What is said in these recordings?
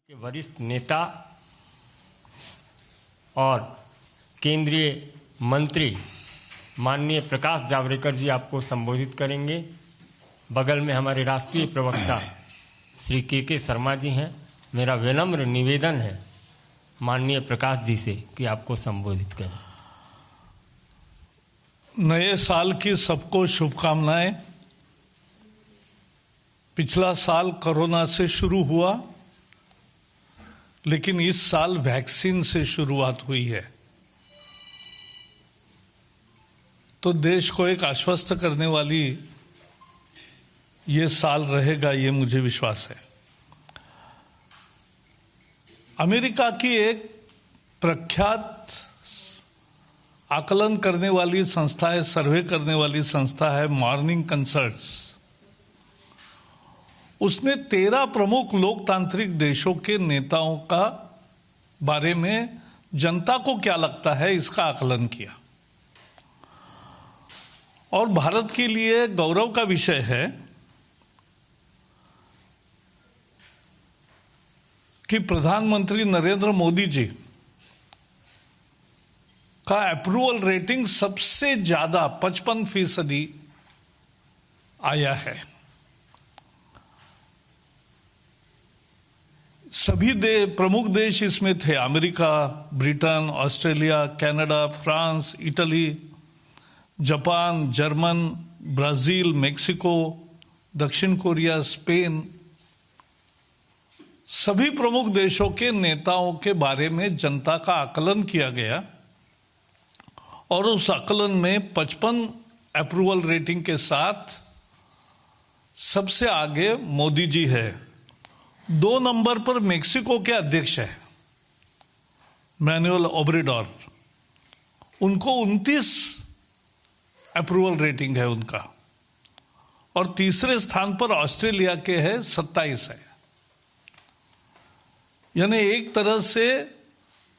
के वरिष्ठ नेता और केंद्रीय मंत्री माननीय प्रकाश जावड़ेकर जी आपको संबोधित करेंगे। बगल में हमारे राष्ट्रीय प्रवक्ता श्री के शर्मा जी हैं। मेरा विनम्र निवेदन है माननीय प्रकाश जी से कि आपको संबोधित करें। नए साल की सबको शुभकामनाएं। पिछला साल कोरोना से शुरू हुआ, लेकिन इस साल वैक्सीन से शुरुआत हुई है। तो देश को एक आश्वस्त करने वाली ये साल रहेगा, ये मुझे विश्वास है। अमेरिका की एक प्रख्यात आकलन करने वाली संस्था है, सर्वे करने वाली संस्था है मॉर्निंग कंसल्ट्स। उसने 13 प्रमुख लोकतांत्रिक देशों के नेताओं का बारे में जनता को क्या लगता है इसका आकलन किया। और भारत के लिए गौरव का विषय है कि प्रधानमंत्री नरेंद्र मोदी जी का अप्रूवल रेटिंग सबसे ज्यादा 55% आया है। सभी प्रमुख देश इसमें थे, America, Britain, Australia, Canada, France, Italy, Japan, German, Brazil, Mexico, दक्षिण कोरिया, स्पेन। सभी प्रमुख देशों के नेताओं के बारे में जनता का आकलन किया गया और उस आकलन में 55 अप्रूवल रेटिंग के साथ सबसे आगे मोदी जी है। 2 नंबर पर मेक्सिको के अध्यक्ष है मैनुअल ओब्रेडोर, उनको 29 अप्रूवल रेटिंग है उनका। और तीसरे स्थान पर ऑस्ट्रेलिया के है 27 है। यानी एक तरह से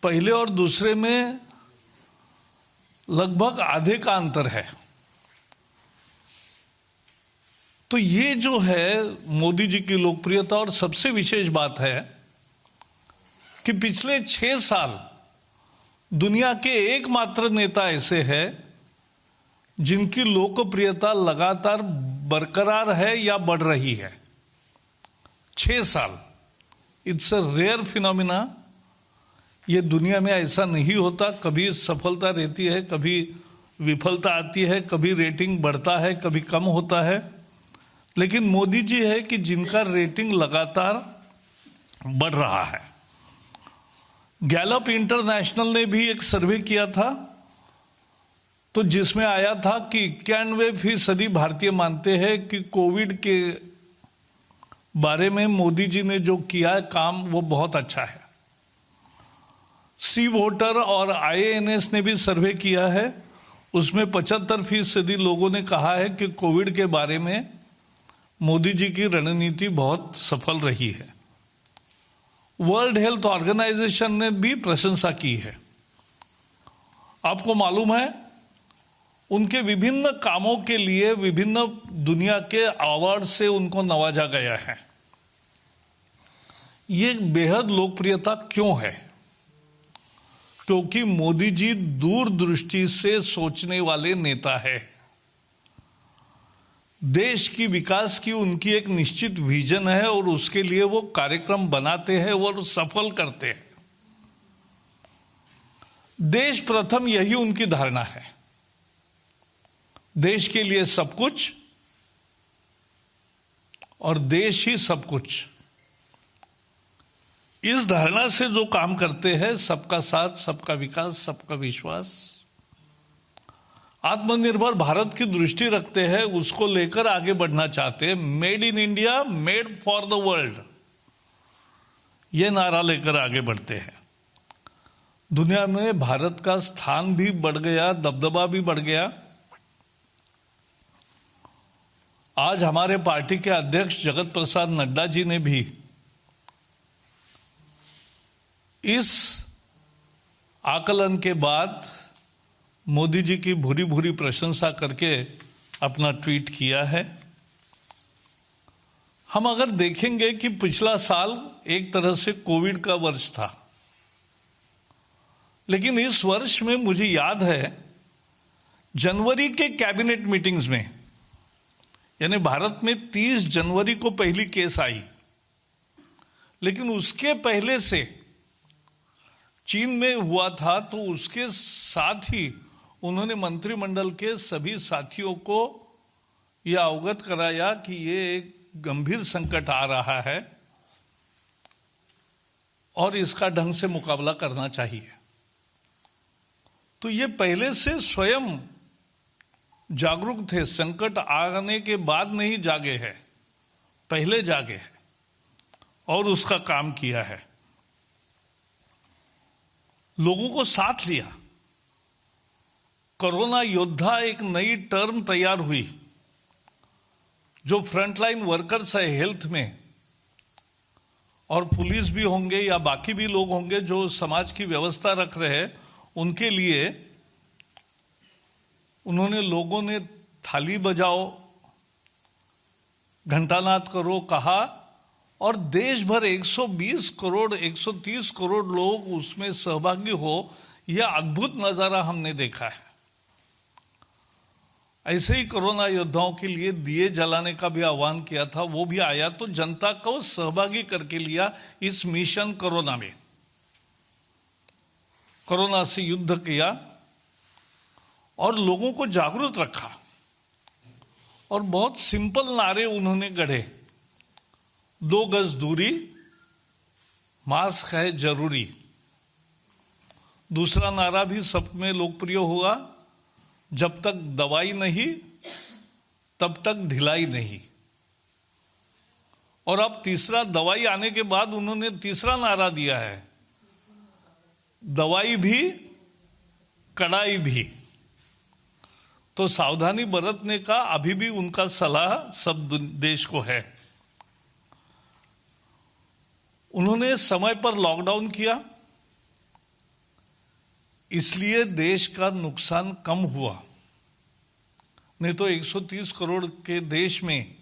पहले और दूसरे में लगभग आधे का अंतर है। तो ये जो है मोदी जी की लोकप्रियता। और सबसे विशेष बात है कि पिछले 6 साल दुनिया के एकमात्र नेता ऐसे हैं जिनकी लोकप्रियता लगातार बरकरार है या बढ़ रही है। 6 साल, इट्स अ रेयर फिनोमिना। ये दुनिया में ऐसा नहीं होता। कभी सफलता रहती है, कभी विफलता आती है, कभी रेटिंग बढ़ता है, कभी कम होता है। लेकिन मोदी जी है कि जिनका रेटिंग लगातार बढ़ रहा है। गैलप इंटरनेशनल ने भी एक सर्वे किया था, तो जिसमें आया था कि 91% भारतीय मानते हैं कि कोविड के बारे में मोदी जी ने जो किया है काम वो बहुत अच्छा है। सी वोटर और IANS ने भी सर्वे किया है, उसमें 75% लोगों ने कहा है कि कोविड के बारे में मोदी जी की रणनीति बहुत सफल रही है। वर्ल्ड हेल्थ ऑर्गेनाइजेशन ने भी प्रशंसा की है। आपको मालूम है उनके विभिन्न कामों के लिए विभिन्न दुनिया के अवार्ड से उनको नवाजा गया है। ये बेहद लोकप्रियता क्यों है? क्योंकि मोदी जी दूरदृष्टि से सोचने वाले नेता है। देश की विकास की उनकी एक निश्चित विजन है और उसके लिए वो कार्यक्रम बनाते हैं और सफल करते हैं। देश प्रथम, यही उनकी धारणा है। देश के लिए सब कुछ और देश ही सब कुछ। इस धारणा से जो काम करते हैं, सबका साथ, सबका विकास, सबका विश्वास, आत्मनिर्भर भारत की दृष्टि रखते हैं, उसको लेकर आगे बढ़ना चाहते हैं। Made in India, made for the world, ये नारा लेकर आगे बढ़ते हैं। दुनिया में भारत का स्थान भी बढ़ गया, दबदबा भी बढ़ गया। आज हमारे पार्टी के अध्यक्ष जगत प्रसाद नड्डा जी ने भी इस आकलन के बाद मोदी जी की भूरी भूरी प्रशंसा करके अपना ट्वीट किया है। हम अगर देखेंगे कि पिछला साल एक तरह से कोविड का वर्ष था, लेकिन इस वर्ष में मुझे याद है जनवरी के कैबिनेट मीटिंग्स में, यानी भारत में 30 जनवरी को पहली केस आई, लेकिन उसके पहले से चीन में हुआ था, तो उसके साथ ही उन्होंने मंत्रिमंडल के सभी साथियों को यह अवगत कराया कि ये एक गंभीर संकट आ रहा है और इसका ढंग से मुकाबला करना चाहिए। तो ये पहले से स्वयं जागरूक थे, संकट आने के बाद नहीं जागे हैं, पहले जागे हैं और उसका काम किया है, लोगों को साथ लिया। कोरोना योद्धा एक नई टर्म तैयार हुई, जो फ्रंटलाइन वर्कर्स है हेल्थ में, और पुलिस भी होंगे या बाकी भी लोग होंगे जो समाज की व्यवस्था रख रहे हैं, उनके लिए उन्होंने, लोगों ने थाली बजाओ, घंटानाद करो कहा, और देश भर 120 करोड़ 130 करोड़ लोग उसमें सहभागी हो, यह अद्भुत नजारा हमने देखा है। ऐसे ही कोरोना योद्धाओं के लिए दिए जलाने का भी आह्वान किया था, वो भी आया, तो जनता को सहभागी करके लिया इस मिशन कोरोना में, कोरोना से युद्ध किया और लोगों को जागरूक रखा। और बहुत सिंपल नारे उन्होंने गढ़े, 2 गज दूरी, मास्क है जरूरी। दूसरा नारा भी सब में लोकप्रिय हुआ, जब तक दवाई नहीं तब तक ढिलाई नहीं। और अब तीसरा, दवाई आने के बाद उन्होंने तीसरा नारा दिया है, दवाई भी कड़ाई भी। तो सावधानी बरतने का अभी भी उनका सलाह सब देश को है। उन्होंने समय पर लॉकडाउन किया, इसलिए देश का नुकसान कम हुआ, नहीं तो 130 करोड़ के देश में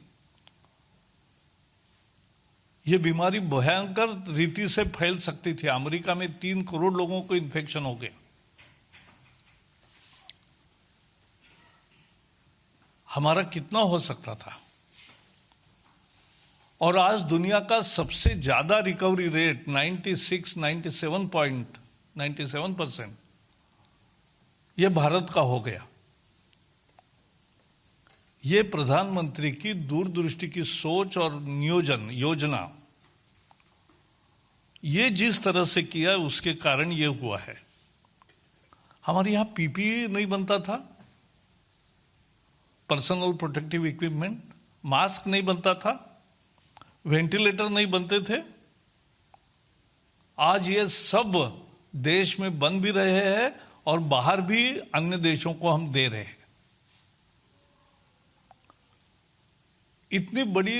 यह बीमारी भयंकर रीति से फैल सकती थी। अमेरिका में 3 करोड़ लोगों को इन्फेक्शन हो गया। हमारा कितना हो सकता था। और आज दुनिया का सबसे ज्यादा रिकवरी रेट 97% यह भारत का हो गया। यह प्रधानमंत्री की दूरदृष्टि की सोच और नियोजन योजना, ये जिस तरह से किया उसके कारण यह हुआ है। हमारे यहां पीपीई नहीं बनता था, पर्सनल प्रोटेक्टिव इक्विपमेंट, मास्क नहीं बनता था, वेंटिलेटर नहीं बनते थे। आज ये सब देश में बन भी रहे हैं और बाहर भी अन्य देशों को हम दे रहे हैं। इतनी बड़ी,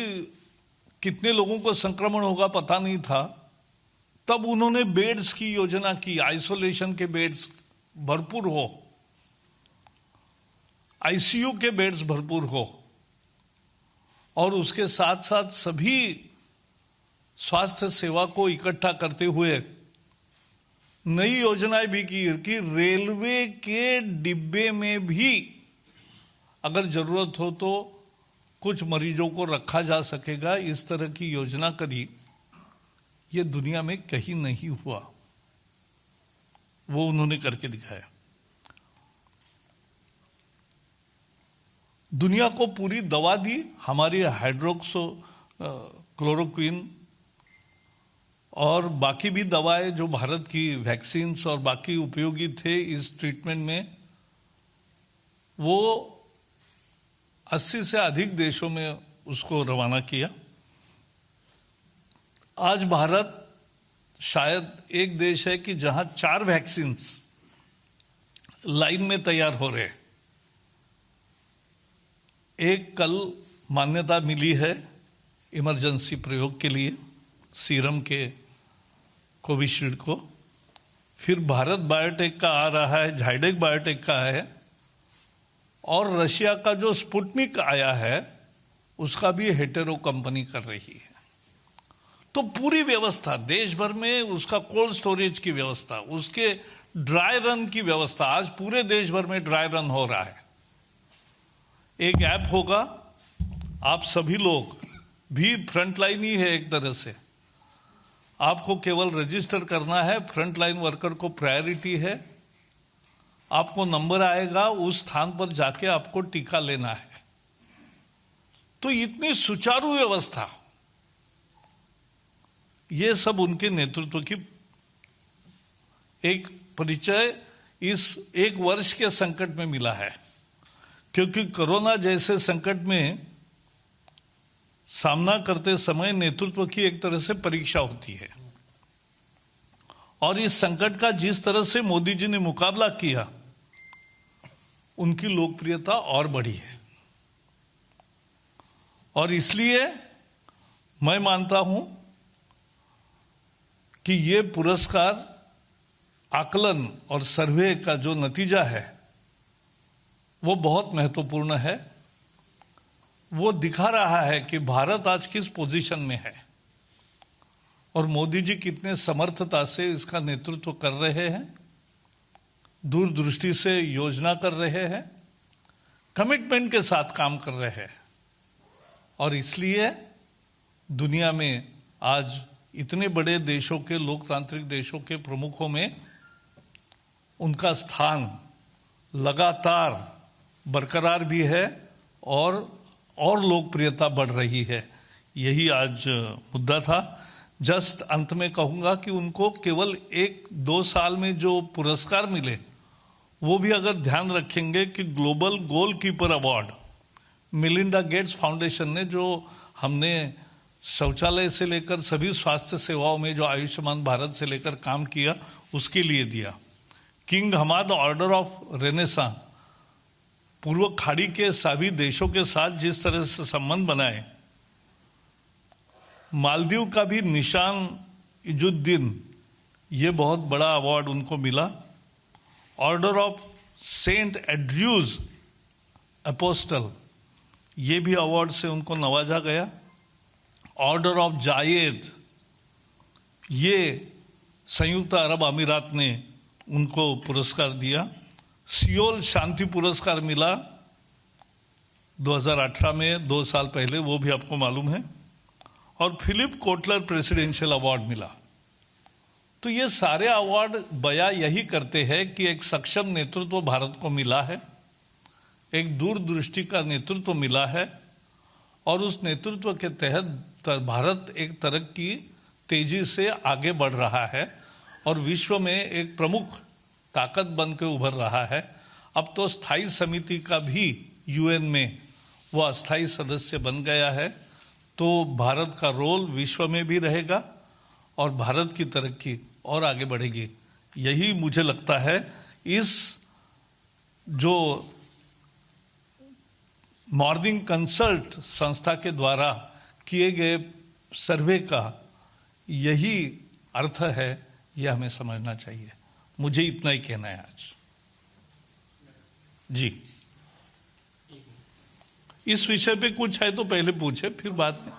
कितने लोगों को संक्रमण होगा पता नहीं था, तब उन्होंने बेड्स की योजना की, आइसोलेशन के बेड्स भरपूर हो, आईसीयू के बेड्स भरपूर हो, और उसके साथ साथ सभी स्वास्थ्य सेवा को इकट्ठा करते हुए नई योजनाएं भी की कि रेलवे के डिब्बे में भी अगर जरूरत हो तो कुछ मरीजों को रखा जा सकेगा। इस तरह की योजना करी, ये दुनिया में कहीं नहीं हुआ, वो उन्होंने करके दिखाया। दुनिया को पूरी दवा दी, हमारी हाइड्रोक्सो क्लोरोक्विन और बाकी भी दवाएं जो भारत की वैक्सीन्स और बाकी उपयोगी थे इस ट्रीटमेंट में, वो 80 से अधिक देशों में उसको रवाना किया। आज भारत शायद एक देश है कि जहां 4 वैक्सीन्स लाइन में तैयार हो रहे हैं। एक कल मान्यता मिली है इमरजेंसी प्रयोग के लिए सीरम के कोविशील्ड को, फिर भारत बायोटेक का आ रहा है, झाइडेक बायोटेक का है, और रशिया का जो स्पुतनिक आया है उसका भी हेटेरो कंपनी कर रही है। तो पूरी व्यवस्था देश भर में, उसका कोल्ड स्टोरेज की व्यवस्था, उसके ड्राई रन की व्यवस्था, आज पूरे देश भर में ड्राई रन हो रहा है। एक ऐप होगा, आप सभी लोग भी फ्रंटलाइन ही है एक तरह से, आपको केवल रजिस्टर करना है, फ्रंटलाइन वर्कर को प्रायोरिटी है, आपको नंबर आएगा, उस स्थान पर जाके आपको टीका लेना है। तो इतनी सुचारू व्यवस्था, ये सब उनके नेतृत्व की एक परिचय इस एक वर्ष के संकट में मिला है। क्योंकि कोरोना जैसे संकट में सामना करते समय नेतृत्व की एक तरह से परीक्षा होती है, और इस संकट का जिस तरह से मोदी जी ने मुकाबला किया, उनकी लोकप्रियता और बढ़ी है। और इसलिए मैं मानता हूं कि ये पुरस्कार, आकलन और सर्वे का जो नतीजा है वो बहुत महत्वपूर्ण है। वो दिखा रहा है कि भारत आज किस पोजीशन में है और मोदी जी कितने समर्थता से इसका नेतृत्व कर रहे हैं, दूरदृष्टि से योजना कर रहे हैं, कमिटमेंट के साथ काम कर रहे हैं। और इसलिए दुनिया में आज इतने बड़े देशों के, लोकतांत्रिक देशों के प्रमुखों में उनका स्थान लगातार बरकरार भी है और लोकप्रियता बढ़ रही है। यही आज मुद्दा था। जस्ट अंत में कहूंगा कि उनको केवल 1-2 साल में जो पुरस्कार मिले, वो भी अगर ध्यान रखेंगे कि global goalkeeper award Melinda Gates foundation ने, जो हमने शौचालय से लेकर सभी स्वास्थ्य सेवाओं में जो आयुष्मान भारत से लेकर काम किया, उसके लिए दिया। King Hamad Order of Renaissance, पूर्व खाड़ी के सभी देशों के साथ जिस तरह से संबंध बनाए, मालदीव का भी निशान इजुद्दीन, ये बहुत बड़ा अवार्ड उनको मिला। ऑर्डर ऑफ सेंट एड्रयूज अपोस्टल, ये भी अवार्ड से उनको नवाजा गया। ऑर्डर ऑफ जायद, ये संयुक्त अरब अमीरात ने उनको पुरस्कार दिया। सियोल शांति पुरस्कार मिला 2018 में, 2 साल पहले, वो भी आपको मालूम है। और फिलिप कोटलर प्रेसिडेंशियल अवार्ड मिला। तो ये सारे अवार्ड बयां यही करते हैं कि एक सक्षम नेतृत्व भारत को मिला है, एक दूरदृष्टि का नेतृत्व मिला है, और उस नेतृत्व के तहत भारत एक तरक्की तेजी से आगे बढ़ रहा है और विश्व में एक प्रमुख ताकत बन के उभर रहा है। अब तो स्थायी समिति का भी यूएन में वो अस्थायी सदस्य बन गया है। तो भारत का रोल विश्व में भी रहेगा और भारत की तरक्की और आगे बढ़ेगी। यही मुझे लगता है इस जो मॉर्निंग कंसल्ट संस्था के द्वारा किए गए सर्वे का यही अर्थ है, यह हमें समझना चाहिए। मुझे इतना ही कहना है आज। जी, इस विषय पे कुछ है तो पहले पूछे, फिर बाद में।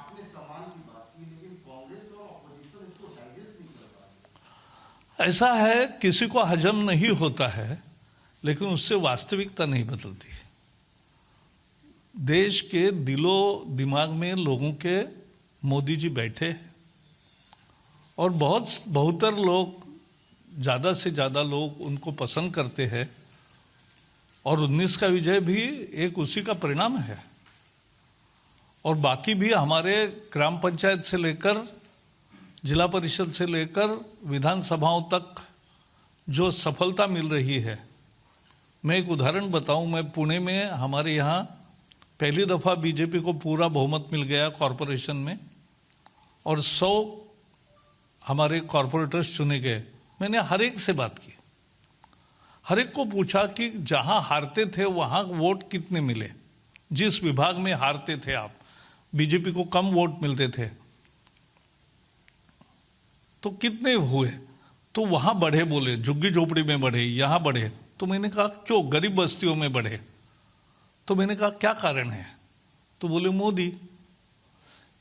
ऐसा है, किसी को हजम नहीं होता है, लेकिन उससे वास्तविकता नहीं बदलती। देश के दिलो दिमाग में लोगों के मोदी जी बैठे हैं और बहुतर लोग, ज़्यादा से ज़्यादा लोग उनको पसंद करते हैं। और 19 का विजय भी एक उसी का परिणाम है। और बाकी भी हमारे ग्राम पंचायत से लेकर जिला परिषद से लेकर विधानसभाओं तक जो सफलता मिल रही है। मैं एक उदाहरण बताऊं, मैं पुणे में, हमारे यहाँ पहली दफ़ा बीजेपी को पूरा बहुमत मिल गया कॉरपोरेशन में और 100 हमारे कॉरपोरेटर्स चुने गए। मैंने हर एक से बात की, हर एक को पूछा कि जहां हारते थे वहां वोट कितने मिले, जिस विभाग में हारते थे आप, बीजेपी को कम वोट मिलते थे तो कितने हुए, तो वहां बढ़े, बोले झुग्गी झोपड़ी में बढ़े, यहां बढ़े। तो मैंने कहा क्यों, गरीब बस्तियों में बढ़े। तो मैंने कहा क्या कारण है, तो बोले मोदी।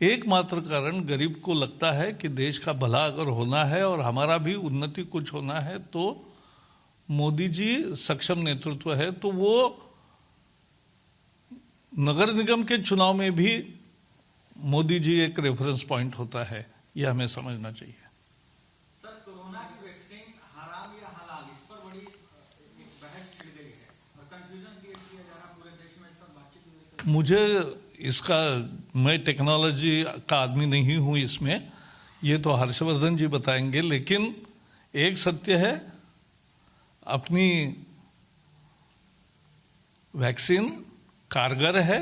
एकमात्र कारण गरीब को लगता है कि देश का भला अगर होना है और हमारा भी उन्नति कुछ होना है तो मोदी जी सक्षम नेतृत्व है, तो वो नगर निगम के चुनाव में भी मोदी जी एक रेफरेंस पॉइंट होता है, यह हमें समझना चाहिए। सर, कोरोना की वैक्सीन हराम या हलाल, इस पर बड़ी एक बहस छिड़ गई है और कंफ्यूजन क्रिएट किया जा रहा है पूरे देश में। इस पर बातचीत हुई है? मुझे इसका, मैं टेक्नोलॉजी का आदमी नहीं हूं इसमें, ये तो हर्षवर्धन जी बताएंगे, लेकिन एक सत्य है, अपनी वैक्सीन कारगर है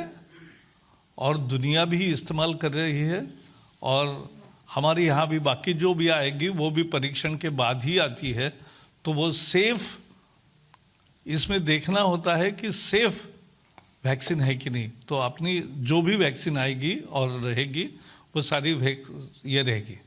और दुनिया भी इस्तेमाल कर रही है, और हमारे यहाँ भी बाकी जो भी आएगी वो भी परीक्षण के बाद ही आती है, तो वो सेफ, इसमें देखना होता है कि सेफ वैक्सीन है कि नहीं। तो अपनी जो भी वैक्सीन आएगी और रहेगी वो सारी ये रहेगी।